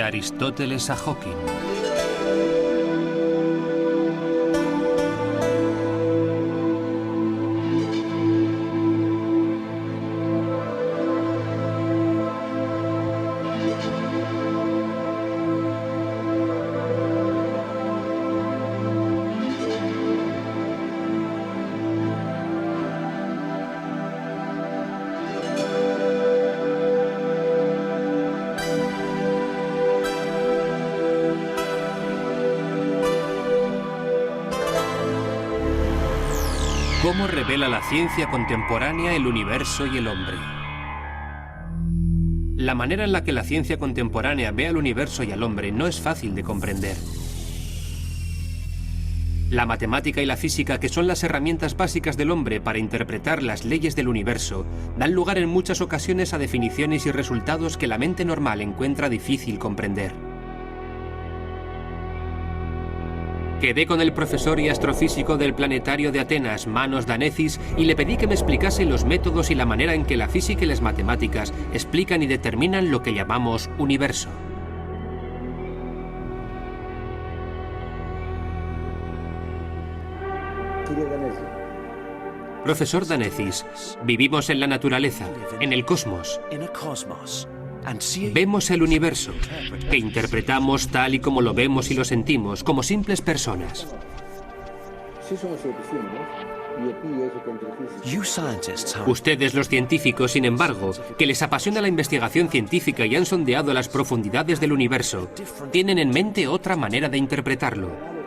Aristóteles a Hawking. ¿Cómo revela la ciencia contemporánea el universo y el hombre? La manera en la que la ciencia contemporánea ve al universo y al hombre no es fácil de comprender. La matemática y la física, que son las herramientas básicas del hombre para interpretar las leyes del universo, dan lugar en muchas ocasiones a definiciones y resultados que la mente normal encuentra difícil comprender. Quedé con el profesor y astrofísico del planetario de Atenas, Manos Danecis, y le pedí que me explicase los métodos y la manera en que la física y las matemáticas explican y determinan lo que llamamos universo. Profesor Danecis, vivimos en la naturaleza, en el cosmos. Vemos el universo, que interpretamos tal y como lo vemos y lo sentimos, como simples personas. Ustedes, los científicos, sin embargo, que les apasiona la investigación científica y han sondeado las profundidades del universo, tienen en mente otra manera de interpretarlo.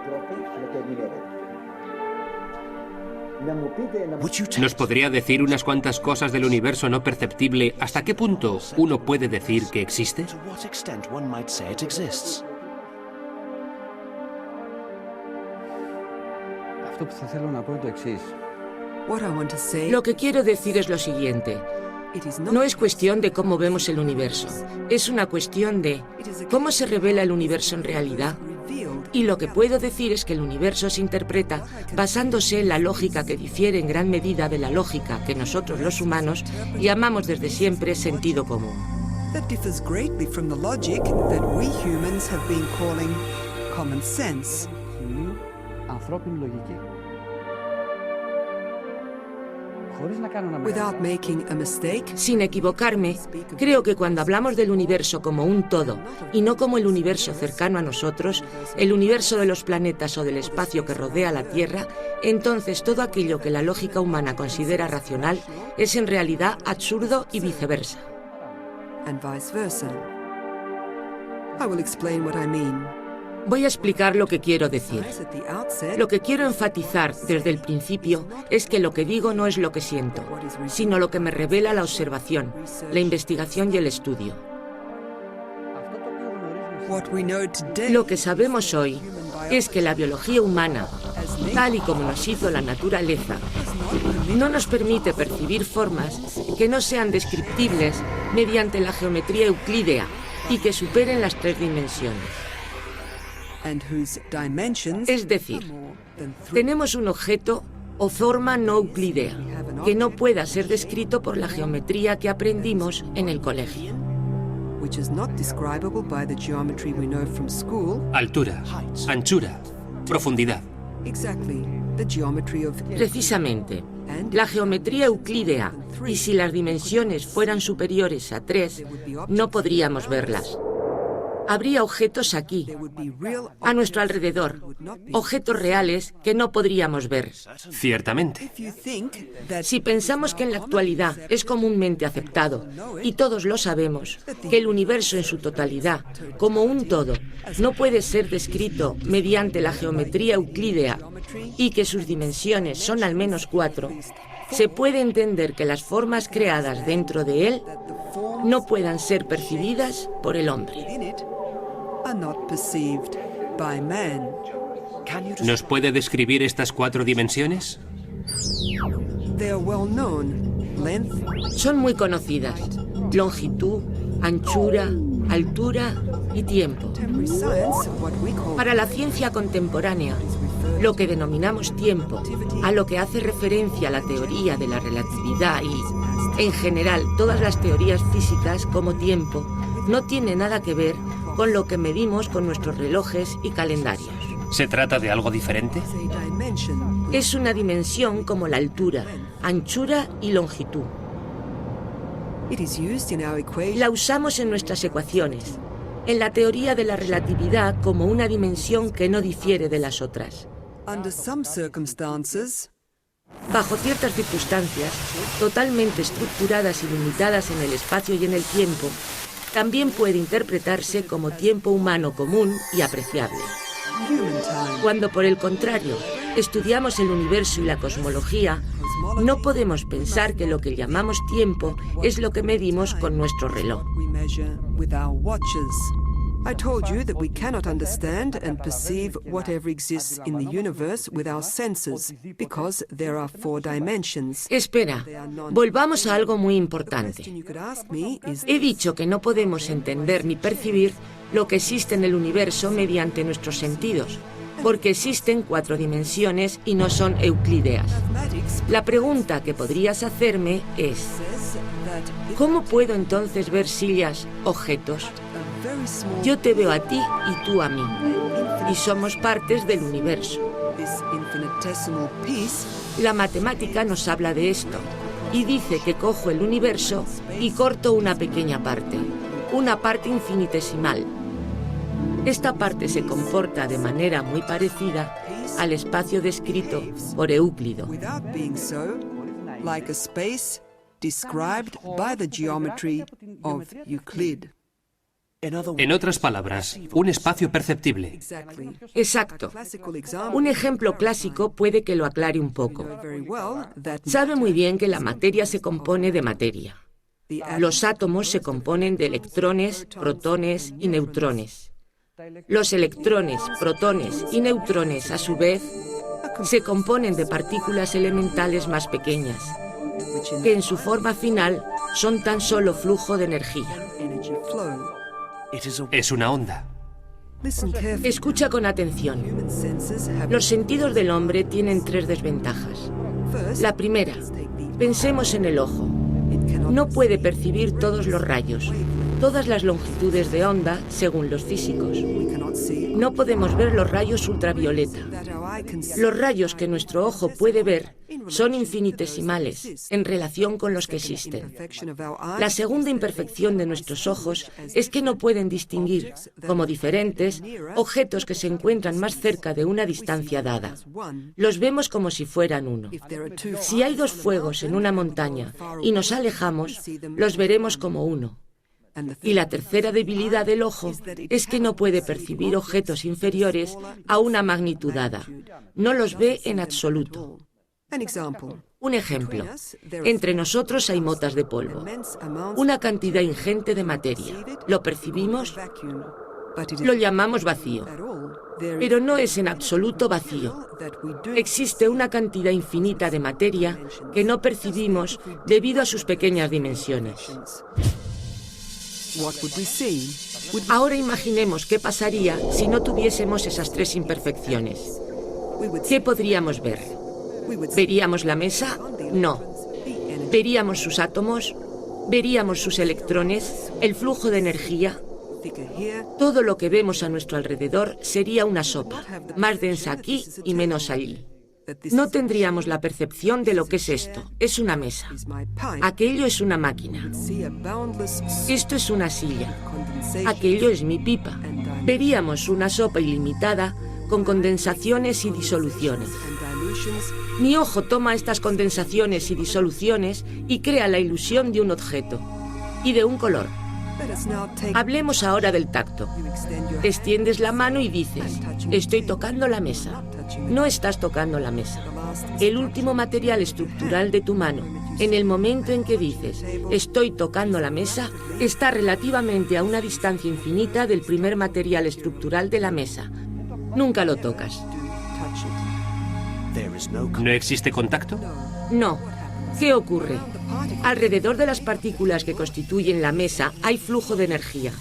¿Nos podría decir unas cuantas cosas del universo no perceptible? ¿Hasta qué punto uno puede decir que existe? Lo que quiero decir es lo siguiente. No es cuestión de cómo vemos el universo. Es una cuestión de cómo se revela el universo en realidad. Y lo que puedo decir es que el universo se interpreta basándose en la lógica que difiere en gran medida de la lógica que nosotros los humanos llamamos desde siempre sentido común. Sin equivocarme, creo que cuando hablamos del universo como un todo y no como el universo cercano a nosotros, el universo de los planetas o del espacio que rodea la Tierra, entonces todo aquello que la lógica humana considera racional es en realidad absurdo y viceversa. Voy a explicar lo que quiero decir. Lo que quiero enfatizar desde el principio es que lo que digo no es lo que siento, sino lo que me revela la observación, la investigación y el estudio. Lo que sabemos hoy es que la biología humana, tal y como nos hizo la naturaleza, no nos permite percibir formas que no sean descriptibles mediante la geometría euclídea y que superen las 3 dimensiones. Es decir, tenemos un objeto o forma no euclídea que no pueda ser descrito por la geometría que aprendimos en el colegio. Altura, anchura, profundidad. Precisamente, la geometría euclídea, y si las dimensiones fueran superiores a 3, no podríamos verlas. Habría objetos aquí, a nuestro alrededor, objetos reales que no podríamos ver. Ciertamente. Si pensamos que en la actualidad es comúnmente aceptado, y todos lo sabemos, que el universo en su totalidad, como un todo, no puede ser descrito mediante la geometría euclídea y que sus dimensiones son al menos 4, se puede entender que las formas creadas dentro de él no puedan ser percibidas por el hombre. ¿Nos puede describir estas 4 dimensiones? Son muy conocidas: longitud, anchura, altura y tiempo. Para la ciencia contemporánea, lo que denominamos tiempo, a lo que hace referencia la teoría de la relatividad y, en general, todas las teorías físicas como tiempo, no tiene nada que ver con lo que medimos con nuestros relojes y calendarios. ¿Se trata de algo diferente? Es una dimensión como la altura, anchura y longitud. La usamos en nuestras ecuaciones, en la teoría de la relatividad como una dimensión que no difiere de las otras. Bajo ciertas circunstancias, totalmente estructuradas y limitadas en el espacio y en el tiempo, también puede interpretarse como tiempo humano común y apreciable. Cuando, por el contrario, estudiamos el universo y la cosmología, no podemos pensar que lo que llamamos tiempo es lo que medimos con nuestro reloj. I told you that we cannot understand and perceive whatever exists in the universe with our senses, because there are 4 dimensions. Espera, volvamos a algo muy importante. He dicho que no podemos entender ni percibir lo que existe en el universo mediante nuestros sentidos, porque existen 4 dimensiones y no son euclídeas. La pregunta que podrías hacerme es, ¿cómo puedo entonces ver sillas, objetos? Yo te veo a ti y tú a mí, y somos partes del universo. La matemática nos habla de esto, y dice que cojo el universo y corto una pequeña parte infinitesimal. Esta parte se comporta de manera muy parecida al espacio descrito por Euclido. En otras palabras, un espacio perceptible. Exacto. Un ejemplo clásico puede que lo aclare un poco. Sabe muy bien que la materia se compone de materia. Los átomos se componen de electrones, protones y neutrones. Los electrones, protones y neutrones, a su vez, se componen de partículas elementales más pequeñas, que en su forma final son tan solo flujo de energía. Es una onda. Escucha con atención. Los sentidos del hombre tienen 3 desventajas. La primera, pensemos en el ojo. No puede percibir todos los rayos, todas las longitudes de onda según los físicos. No podemos ver los rayos ultravioleta. Los rayos que nuestro ojo puede ver son infinitesimales en relación con los que existen. La segunda imperfección de nuestros ojos es que no pueden distinguir, como diferentes, objetos que se encuentran más cerca de una distancia dada. Los vemos como si fueran uno. Si hay 2 fuegos en una montaña y nos alejamos, los veremos como uno. Y la tercera debilidad del ojo es que no puede percibir objetos inferiores a una magnitud dada. No los ve en absoluto. Un ejemplo. Entre nosotros hay motas de polvo. Una cantidad ingente de materia. ¿Lo percibimos? Lo llamamos vacío. Pero no es en absoluto vacío. Existe una cantidad infinita de materia que no percibimos debido a sus pequeñas dimensiones. Ahora imaginemos qué pasaría si no tuviésemos esas 3 imperfecciones. ¿Qué podríamos ver? ¿Veríamos la mesa? No. ¿Veríamos sus átomos? ¿Veríamos sus electrones? ¿El flujo de energía? Todo lo que vemos a nuestro alrededor sería una sopa, más densa aquí y menos allí. No tendríamos la percepción de lo que es esto. Es una mesa. Aquello es una máquina. Esto es una silla. Aquello es mi pipa. Veríamos una sopa ilimitada con condensaciones y disoluciones. Mi ojo toma estas condensaciones y disoluciones y crea la ilusión de un objeto y de un color. Hablemos ahora del tacto. Extiendes la mano y dices, estoy tocando la mesa. No estás tocando la mesa. El último material estructural de tu mano, en el momento en que dices, estoy tocando la mesa, está relativamente a una distancia infinita del primer material estructural de la mesa. Nunca lo tocas. ¿No existe contacto? No. ¿Qué ocurre? Alrededor de las partículas que constituyen la mesa hay flujo de energía.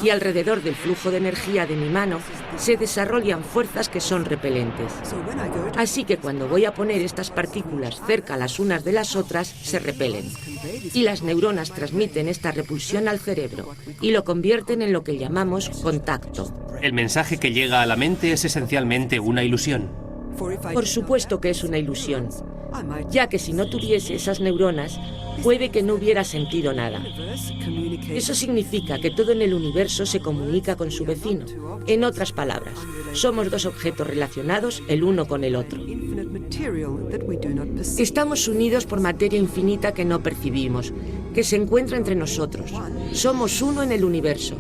Y alrededor del flujo de energía de mi mano se desarrollan fuerzas que son repelentes. Así que cuando voy a poner estas partículas cerca las unas de las otras, se repelen. Y las neuronas transmiten esta repulsión al cerebro y lo convierten en lo que llamamos contacto. El mensaje que llega a la mente es esencialmente una ilusión. Por supuesto que es una ilusión, ya que si no tuviese esas neuronas, puede que no hubiera sentido nada. Eso significa que todo en el universo se comunica con su vecino. En otras palabras, somos dos objetos relacionados el uno con el otro. Estamos unidos por materia infinita que no percibimos, que se encuentra entre nosotros. Somos uno en el universo.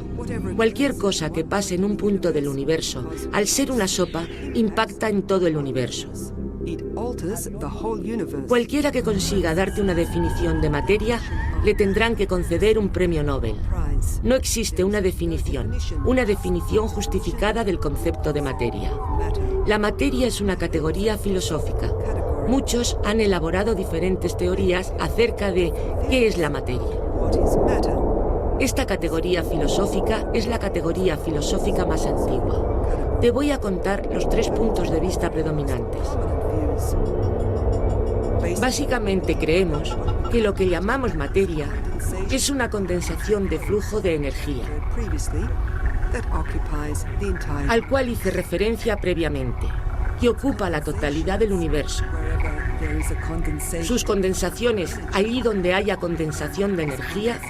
Cualquier cosa que pase en un punto del universo, al ser una sopa, impacta en todo el universo. Cualquiera que consiga darte una definición de materia, le tendrán que conceder un premio Nobel. No existe una definición justificada del concepto de materia. La materia es una categoría filosófica. Muchos han elaborado diferentes teorías acerca de qué es la materia. Esta categoría filosófica es la categoría filosófica más antigua. Te voy a contar los 3 puntos de vista predominantes. Básicamente creemos que lo que llamamos materia es una condensación de flujo de energía, al cual hice referencia previamente, que ocupa la totalidad del universo. Sus condensaciones, allí donde haya condensación de energía,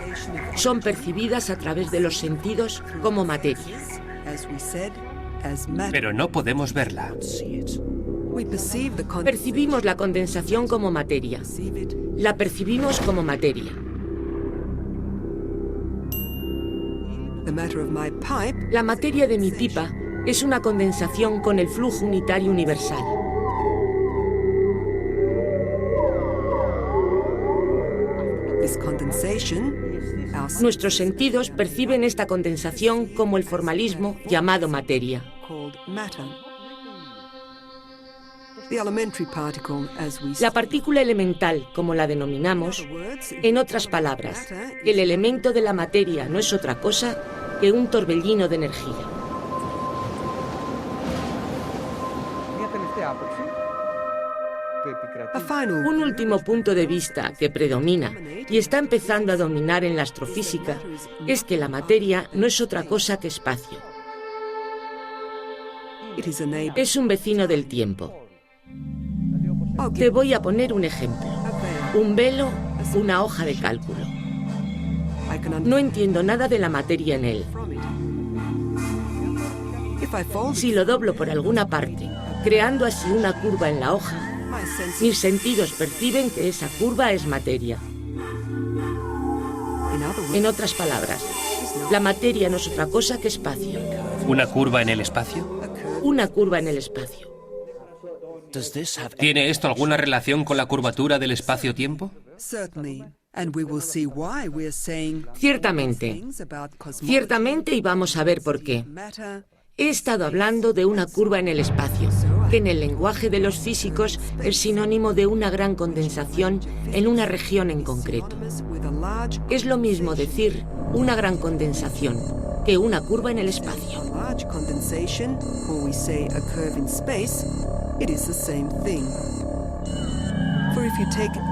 son percibidas a través de los sentidos como materia. Pero no podemos verla. Percibimos la condensación como materia. La percibimos como materia. La materia de mi pipa es una condensación con el flujo unitario universal. Nuestros sentidos perciben esta condensación como el formalismo llamado materia. La partícula elemental, como la denominamos, en otras palabras, el elemento de la materia no es otra cosa que un torbellino de energía. Un último punto de vista que predomina y está empezando a dominar en la astrofísica es que la materia no es otra cosa que espacio. Es un vecino del tiempo. Te voy a poner un ejemplo. Un velo, una hoja de cálculo. No entiendo nada de la materia en él. Si lo doblo por alguna parte, creando así una curva en la hoja, mis sentidos perciben que esa curva es materia. En otras palabras, la materia no es otra cosa que espacio. ¿Una curva en el espacio? Una curva en el espacio. ¿Tiene esto alguna relación con la curvatura del espacio-tiempo? Ciertamente. Ciertamente, y vamos a ver por qué. He estado hablando de una curva en el espacio, que en el lenguaje de los físicos es sinónimo de una gran condensación en una región en concreto. Es lo mismo decir una gran condensación que una curva en el espacio.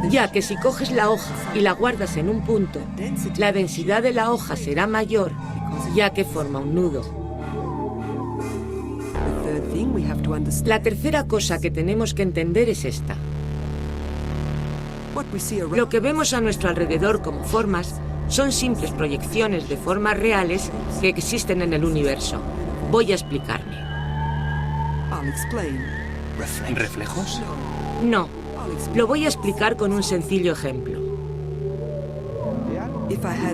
Ya que si coges la hoja y la guardas en un punto, la densidad de la hoja será mayor, ya que forma un nudo. La tercera cosa que tenemos que entender es esta. Lo que vemos a nuestro alrededor como formas son simples proyecciones de formas reales que existen en el universo. Voy a explicarme. ¿Reflejos? No, lo voy a explicar con un sencillo ejemplo.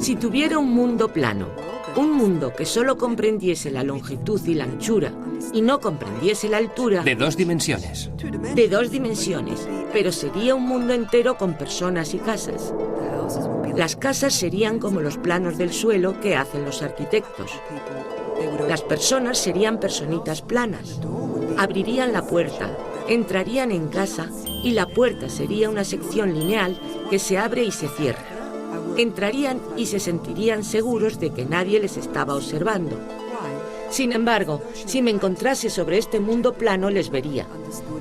Si tuviera un mundo plano, un mundo que solo comprendiese la longitud y la anchura y no comprendiese la altura... De 2 dimensiones. De 2 dimensiones, pero sería un mundo entero con personas y casas. Las casas serían como los planos del suelo que hacen los arquitectos. Las personas serían personitas planas. Abrirían la puerta, entrarían en casa y la puerta sería una sección lineal que se abre y se cierra. Entrarían y se sentirían seguros de que nadie les estaba observando. Sin embargo, si me encontrase sobre este mundo plano, les vería.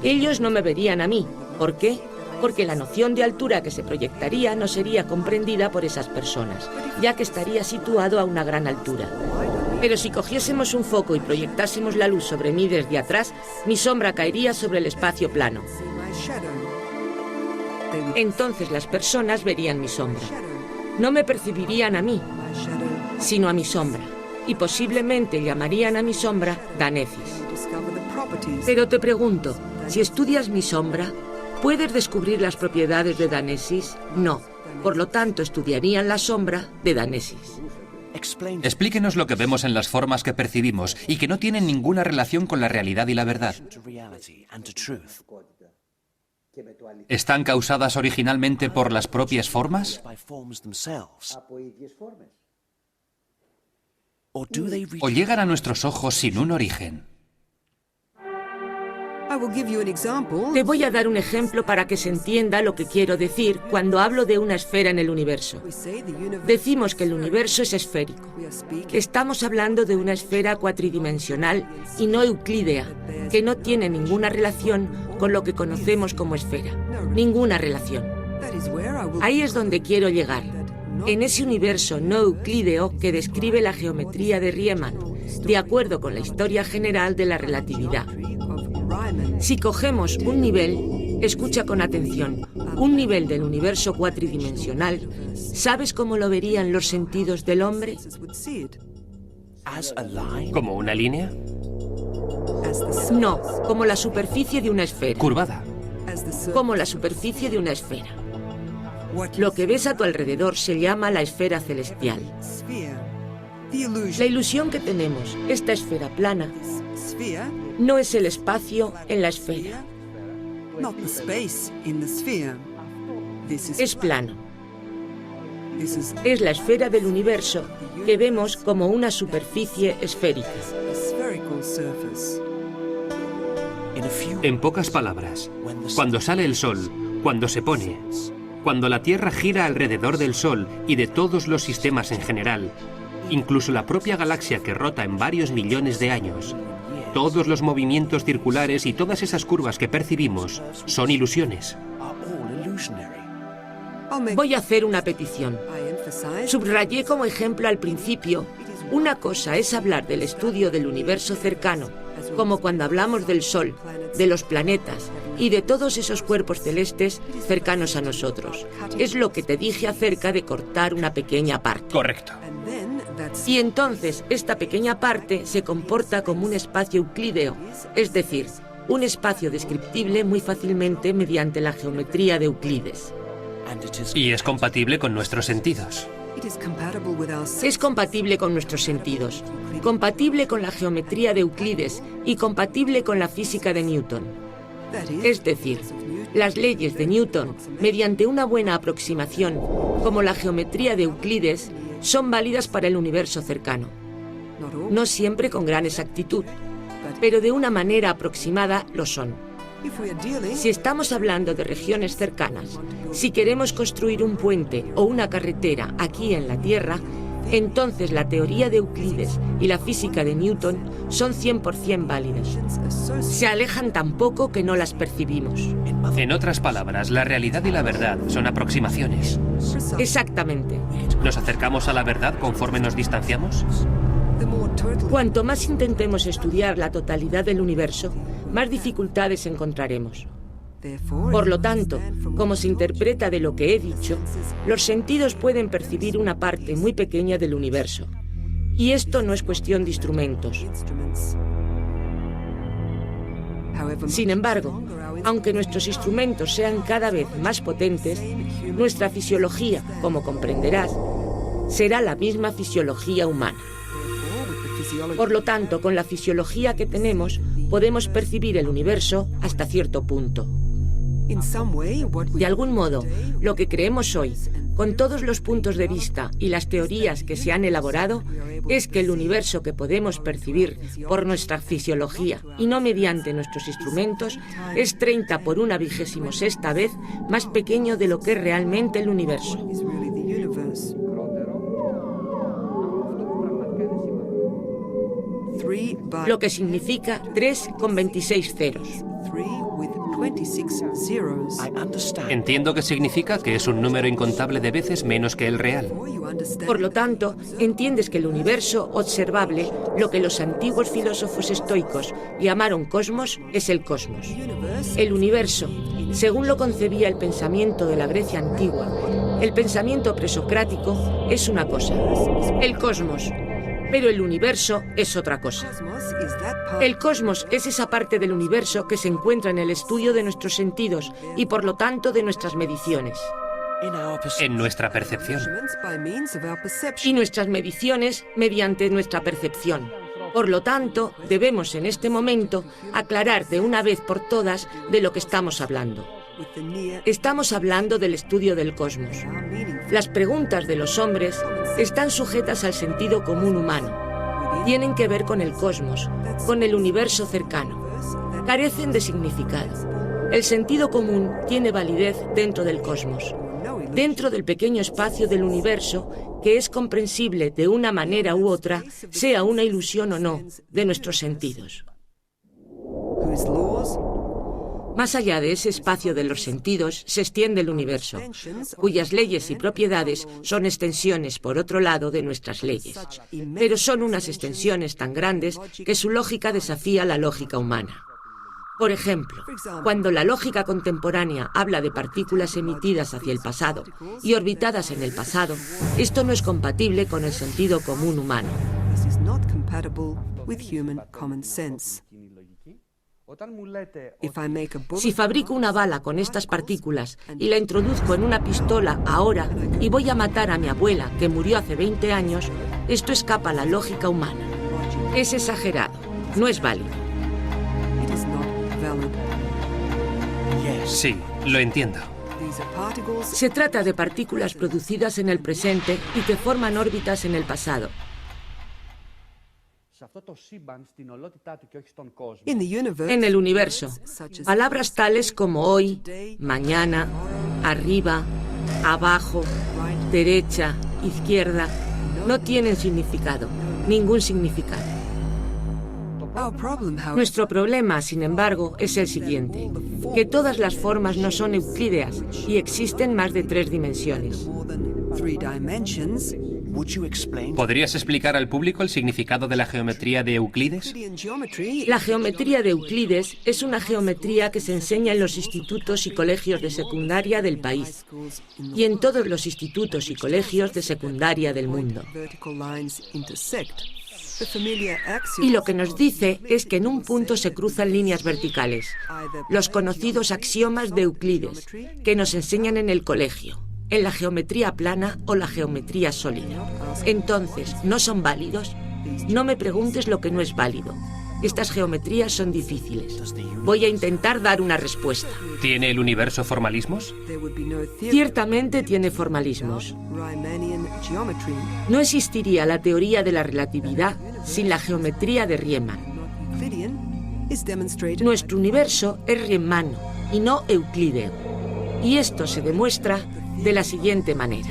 Ellos no me verían a mí. ¿Por qué? Porque la noción de altura que se proyectaría no sería comprendida por esas personas, ya que estaría situado a una gran altura. Pero si cogiésemos un foco y proyectásemos la luz sobre mí desde atrás, mi sombra caería sobre el espacio plano. Entonces las personas verían mi sombra. No me percibirían a mí, sino a mi sombra. Y posiblemente llamarían a mi sombra Danesis. Pero te pregunto, si estudias mi sombra, ¿puedes descubrir las propiedades de Danesis? No. Por lo tanto, estudiarían la sombra de Danesis. Explíquenos lo que vemos en las formas que percibimos y que no tienen ninguna relación con la realidad y la verdad. ¿Están causadas originalmente por las propias formas? ¿O llegan a nuestros ojos sin un origen? Te voy a dar un ejemplo para que se entienda lo que quiero decir cuando hablo de una esfera en el universo. Decimos que el universo es esférico. Estamos hablando de una esfera cuatridimensional y no euclídea, que no tiene ninguna relación con lo que conocemos como esfera. Ninguna relación. Ahí es donde quiero llegar. En ese universo no euclídeo que describe la geometría de Riemann, de acuerdo con la historia general de la relatividad. Si cogemos un nivel, escucha con atención, un nivel del universo cuatridimensional, ¿sabes cómo lo verían los sentidos del hombre? ¿Como una línea? No, como la superficie de una esfera. Curvada. Como la superficie de una esfera. Lo que ves a tu alrededor se llama la esfera celestial. La ilusión que tenemos, esta esfera plana, no es el espacio en la esfera. Es plano. Es la esfera del universo que vemos como una superficie esférica. En pocas palabras, cuando sale el sol, cuando se pone, cuando la Tierra gira alrededor del Sol y de todos los sistemas en general, incluso la propia galaxia que rota en varios millones de años, todos los movimientos circulares y todas esas curvas que percibimos son ilusiones. Voy a hacer una petición. Subrayé como ejemplo al principio, una cosa es hablar del estudio del universo cercano, como cuando hablamos del Sol, de los planetas y de todos esos cuerpos celestes cercanos a nosotros. Es lo que te dije acerca de cortar una pequeña parte. Correcto. Y entonces esta pequeña parte se comporta como un espacio euclídeo, es decir, un espacio descriptible muy fácilmente mediante la geometría de Euclides. Y es compatible con nuestros sentidos. Es compatible con nuestros sentidos, compatible con la geometría de Euclides y compatible con la física de Newton. Es decir, las leyes de Newton, mediante una buena aproximación, como la geometría de Euclides, son válidas para el universo cercano. No siempre con gran exactitud, pero de una manera aproximada lo son. Si estamos hablando de regiones cercanas, si queremos construir un puente o una carretera aquí en la Tierra, entonces la teoría de Euclides y la física de Newton son 100% válidas. Se alejan tan poco que no las percibimos. En otras palabras, la realidad y la verdad son aproximaciones. Exactamente. ¿Nos acercamos a la verdad conforme nos distanciamos? Cuanto más intentemos estudiar la totalidad del universo, más dificultades encontraremos. Por lo tanto, como se interpreta de lo que he dicho, los sentidos pueden percibir una parte muy pequeña del universo. Y esto no es cuestión de instrumentos. Sin embargo, aunque nuestros instrumentos sean cada vez más potentes, nuestra fisiología, como comprenderás, será la misma fisiología humana. Por lo tanto, con la fisiología que tenemos, podemos percibir el universo hasta cierto punto. De algún modo, lo que creemos hoy, con todos los puntos de vista y las teorías que se han elaborado, es que el universo que podemos percibir por nuestra fisiología y no mediante nuestros instrumentos es 30 por 1/26 vez más pequeño de lo que es realmente el universo. lo que significa 3 con 26 ceros. 3 with 26 zeros. Entiendo que significa que es un número incontable de veces menos que el real. Por lo tanto, entiendes que el universo observable, lo que los antiguos filósofos estoicos llamaron cosmos, es el cosmos. El universo, según lo concebía el pensamiento de la Grecia antigua, el pensamiento presocrático, es una cosa, el cosmos, pero el universo es otra cosa. El cosmos es esa parte del universo que se encuentra en el estudio de nuestros sentidos y por lo tanto de nuestras mediciones. En nuestra percepción. Y nuestras mediciones mediante nuestra percepción. Por lo tanto, debemos en este momento aclarar de una vez por todas de lo que estamos hablando. Estamos hablando del estudio del cosmos. Las preguntas de los hombres están sujetas al sentido común humano. Tienen que ver con el cosmos, con el universo cercano. Carecen de significado. El sentido común tiene validez dentro del cosmos, dentro del pequeño espacio del universo que es comprensible de una manera u otra, sea una ilusión o no, de nuestros sentidos. Más allá de ese espacio de los sentidos se extiende el universo, cuyas leyes y propiedades son extensiones, por otro lado, de nuestras leyes. Pero son unas extensiones tan grandes que su lógica desafía la lógica humana. Por ejemplo, cuando la lógica contemporánea habla de partículas emitidas hacia el pasado y orbitadas en el pasado, esto no es compatible con el sentido común humano. Si fabrico una bala con estas partículas y la introduzco en una pistola ahora y voy a matar a mi abuela que murió hace 20 años, esto escapa a la lógica humana. Es exagerado, no es válido. Sí, lo entiendo. Se trata de partículas producidas en el presente y que forman órbitas en el pasado. En el universo, palabras tales como hoy, mañana, arriba, abajo, derecha, izquierda, no tienen significado, ningún significado. Nuestro problema, sin embargo, es el siguiente, que todas las formas no son euclídeas y existen más de 3 dimensiones. ¿Podrías explicar al público el significado de la geometría de Euclides? La geometría de Euclides es una geometría que se enseña en los institutos y colegios de secundaria del país y en todos los institutos y colegios de secundaria del mundo. Y lo que nos dice es que en un punto se cruzan líneas verticales, los conocidos axiomas de Euclides, que nos enseñan en el colegio, en la geometría plana o la geometría sólida. Entonces, ¿no son válidos? No me preguntes lo que no es válido. Estas geometrías son difíciles. Voy a intentar dar una respuesta. ¿Tiene el universo formalismos? Ciertamente tiene formalismos. No existiría la teoría de la relatividad sin la geometría de Riemann. Nuestro universo es riemanno y no euclídeo. Y esto se demuestra de la siguiente manera.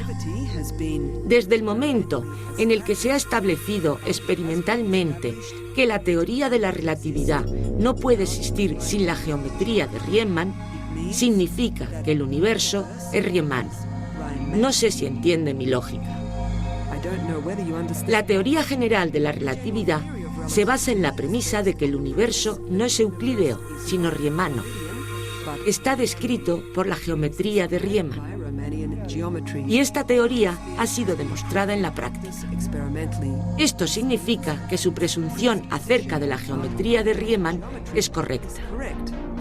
Desde el momento en el que se ha establecido experimentalmente que la teoría de la relatividad no puede existir sin la geometría de Riemann, significa que el universo es riemanno. No sé si entiende mi lógica. La teoría general de la relatividad se basa en la premisa de que el universo no es euclídeo, sino riemanno. Está descrito por la geometría de Riemann. Y esta teoría ha sido demostrada en la práctica. Esto significa que su presunción acerca de la geometría de Riemann es correcta,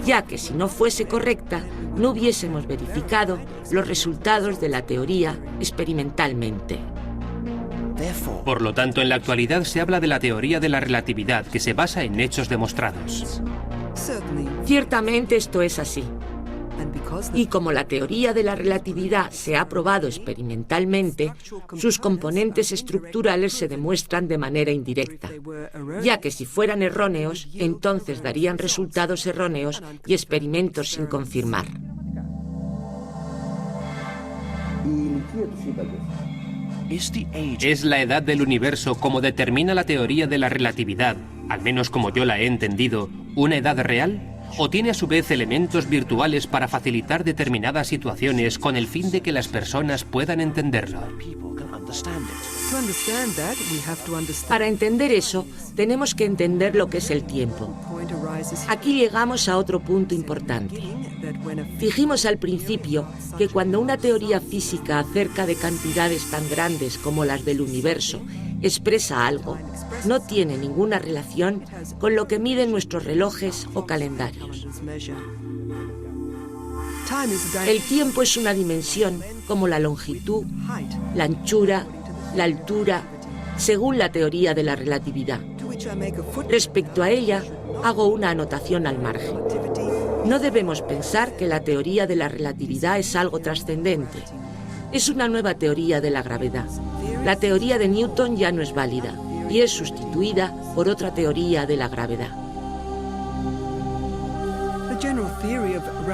ya que si no fuese correcta, no hubiésemos verificado los resultados de la teoría experimentalmente. Por lo tanto, en la actualidad se habla de la teoría de la relatividad, que se basa en hechos demostrados. Ciertamente esto es así. Y como la teoría de la relatividad se ha probado experimentalmente, sus componentes estructurales se demuestran de manera indirecta, ya que si fueran erróneos, entonces darían resultados erróneos y experimentos sin confirmar. ¿Es la edad del universo como determina la teoría de la relatividad al menos como yo la he entendido, una edad real? ¿O tiene a su vez elementos virtuales para facilitar determinadas situaciones con el fin de que las personas puedan entenderlo? Para entender eso, tenemos que entender lo que es el tiempo. Aquí llegamos a otro punto importante. Dijimos al principio que cuando una teoría física acerca de cantidades tan grandes como las del universo expresa algo, no tiene ninguna relación con lo que miden nuestros relojes o calendarios. El tiempo es una dimensión como la longitud, la anchura, la altura, según la teoría de la relatividad. Respecto a ella, hago una anotación al margen. No debemos pensar que la teoría de la relatividad es algo trascendente. Es una nueva teoría de la gravedad. La teoría de Newton ya no es válida y es sustituida por otra teoría de la gravedad.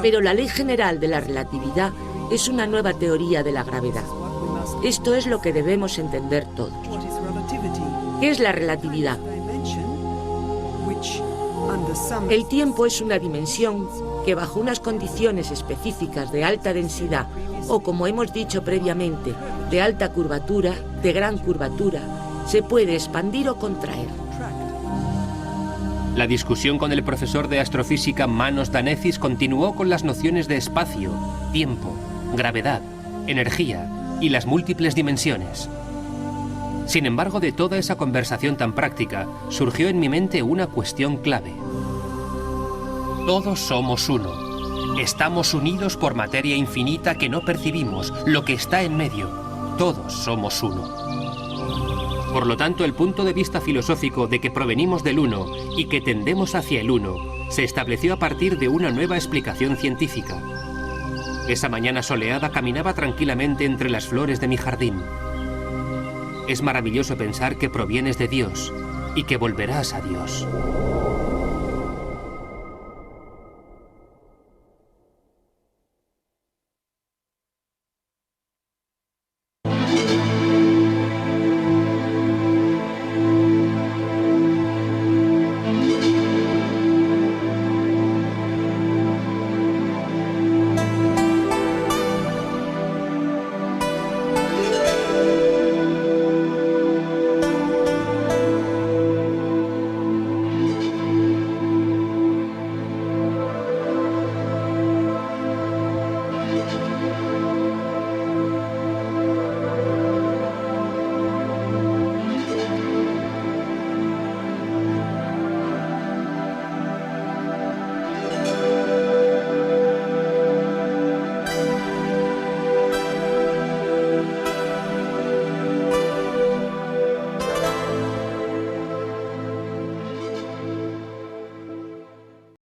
Pero la ley general de la relatividad es una nueva teoría de la gravedad. Esto es lo que debemos entender todos. ¿Qué es la relatividad? El tiempo es una dimensión que bajo unas condiciones específicas de alta densidad o, como hemos dicho previamente, de alta curvatura, de gran curvatura, se puede expandir o contraer. La discusión con el profesor de astrofísica Manos Danezis continuó con las nociones de espacio, tiempo, gravedad, energía y las múltiples dimensiones. Sin embargo, de toda esa conversación tan práctica, surgió en mi mente una cuestión clave. Todos somos uno. Estamos unidos por materia infinita que no percibimos, lo que está en medio. Todos somos uno. Por lo tanto, el punto de vista filosófico de que provenimos del uno y que tendemos hacia el uno se estableció a partir de una nueva explicación científica. Esa mañana soleada caminaba tranquilamente entre las flores de mi jardín. Es maravilloso pensar que provienes de Dios y que volverás a Dios.